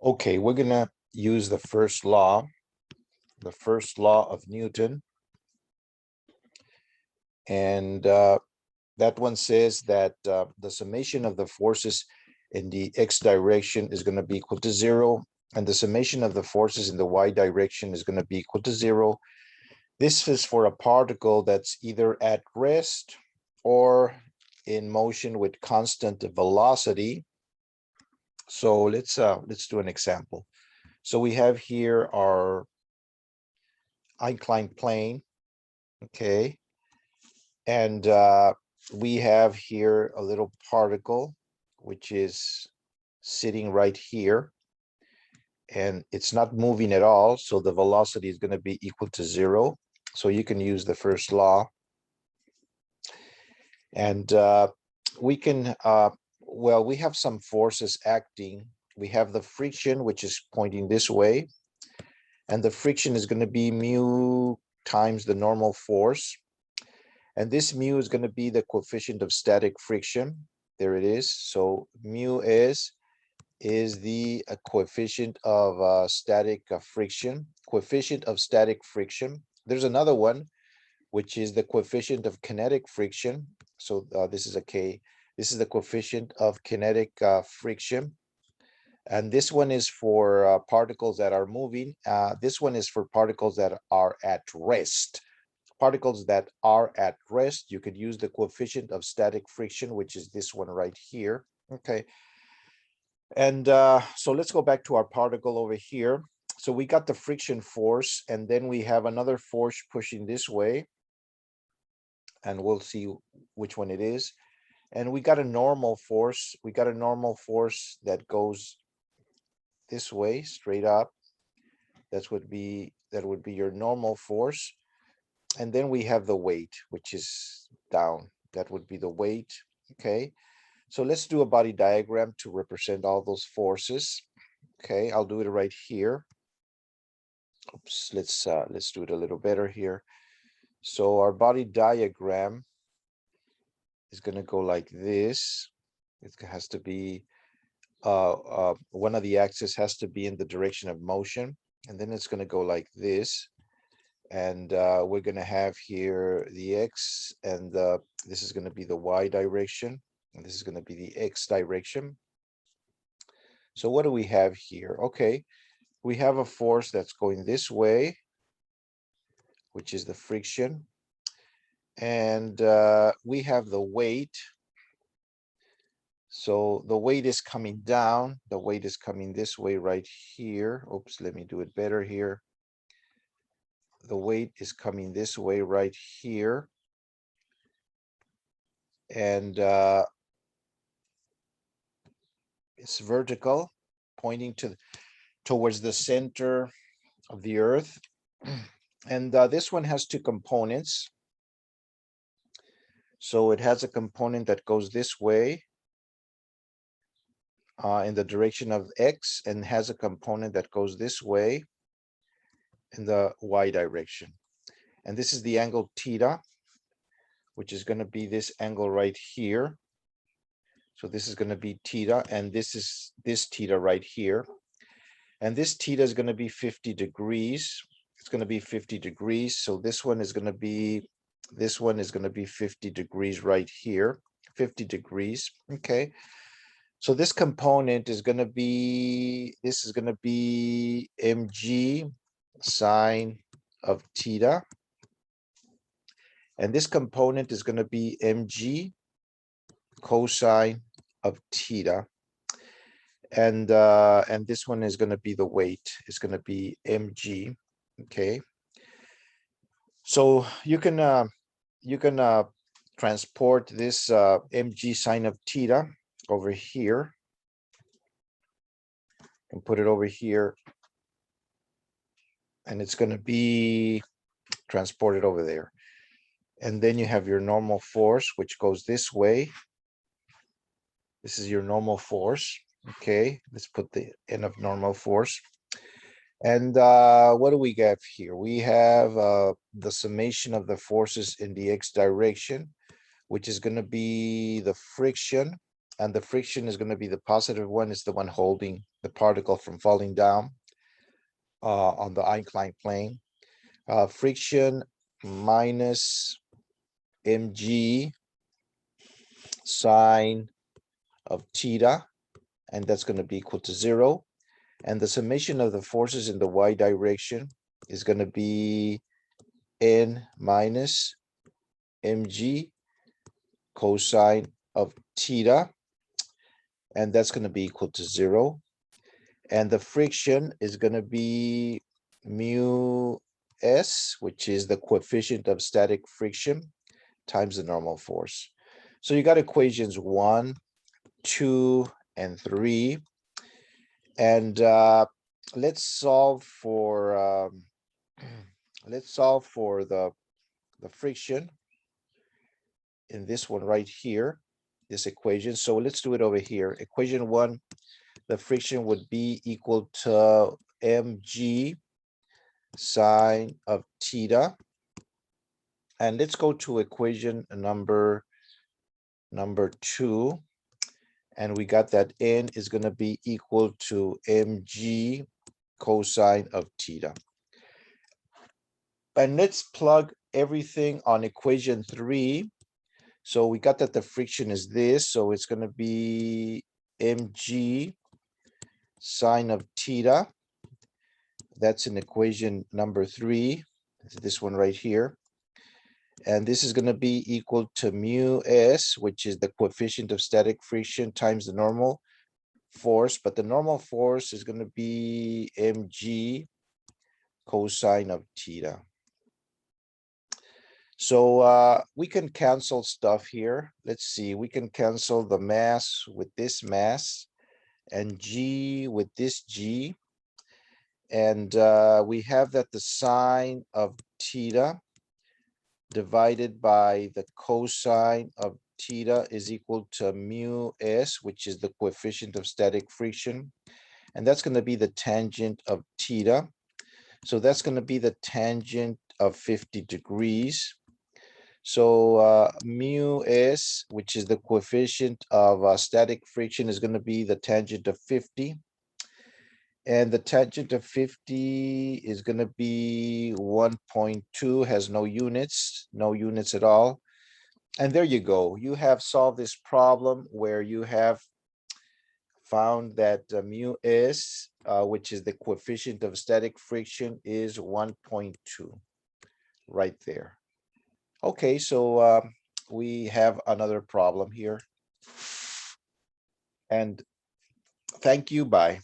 Okay, we're gonna use the first law of Newton. And that one says that the summation of the forces in the x direction is going to be equal to 0, and the summation of the forces in the y direction is going to be equal to 0. This is for a particle that's either at rest or in motion with constant velocity. So let's do an example. So we have here our inclined plane, okay, and we have here a little particle which is sitting right here, and it's not moving at all, so the velocity is going to be equal to 0. So you can use the first law, and we can well, we have some forces acting. We have the friction, which is pointing this way, and the friction is going to be mu times the normal force, and this mu is going to be the coefficient of static friction. There it is. So mu is the coefficient of static friction, coefficient of static friction. There's another one, which is the coefficient of kinetic friction. So this is a K. This is the coefficient of kinetic friction. And this one is for particles that are moving. This one is for particles that are at rest. Particles that are at rest, you could use the coefficient of static friction, which is this one right here. Okay. And so let's go back to our particle over here. So we got the friction force, and then we have another force pushing this way, and we'll see which one it is. And we got a normal force. We got a normal force that goes this way, straight up. That would be your normal force. And then we have the weight, which is down. That would be the weight. Okay. So let's do a body diagram to represent all those forces. Okay, I'll do it right here. Oops, let's do it a little better here. So our body diagram is going to go like this. It has to be one of the axes has to be in the direction of motion, and then it's going to go like this. And we're going to have here the x, and this is going to be the y direction, and this is going to be the x direction. So what do we have here? Okay, we have a force that's going this way, which is the friction, and we have the weight. So the weight is coming down. The weight is coming this way right here. Oops, let me do it better here. The weight is coming this way right here, and it's vertical, pointing towards the center of the earth. And this one has two components. So it has a component that goes this way in the direction of x, and has a component that goes this way in the y direction. And this is the angle theta, which is going to be this angle right here. So this is going to be theta, and this is this theta right here. And this theta is going to be 50 degrees. It's going to be 50 degrees. So this one is going to be 50 degrees right here, 50 degrees. Okay. So this component is going to be, this is going to be mg sine of theta. And this component is going to be mg cosine of theta. And this one is going to be the weight. It's going to be mg. Okay. So you can transport this mg sine of theta over here and put it over here, and it's going to be transported over there. And then you have your normal force, which goes this way. This is your normal force. Okay, let's put the n of normal force. And what do we have here? We have the summation of the forces in the x direction, which is going to be the friction and the friction is going to be the positive one, is the one holding the particle from falling down on the inclined plane. Friction minus mg sine of theta, and that's going to be equal to 0. And the summation of the forces in the y direction is going to be n minus mg cosine of theta, and that's going to be equal to 0. And the friction is going to be mu s, which is the coefficient of static friction, times the normal force. So you got equations 1, 2, and 3. And let's solve for the friction in this one right here, this equation. So let's do it over here. Equation 1, the friction would be equal to mg sine of theta. And let's go to equation number 2. And we got that n is going to be equal to mg cosine of theta. And let's plug everything on equation 3. So we got that the friction is this, so it's going to be mg sine of theta. That's in equation number 3. This one right here. And this is going to be equal to mu s, which is the coefficient of static friction, times the normal force. But the normal force is going to be mg cosine of theta. So we can cancel stuff here. Let's see, we can cancel the mass with this mass and g with this g. And we have that the sine of theta divided by the cosine of theta is equal to mu s, which is the coefficient of static friction. And that's going to be the tangent of theta. So that's going to be the tangent of 50 degrees. So mu s, which is the coefficient of static friction, is going to be the tangent of 50. And the tangent of 50 is going to be 1.2, has no units at all. And there you go. You have solved this problem where you have found that mu s, which is the coefficient of static friction, is 1.2 right there. Okay, so we have another problem here. And thank you. Bye.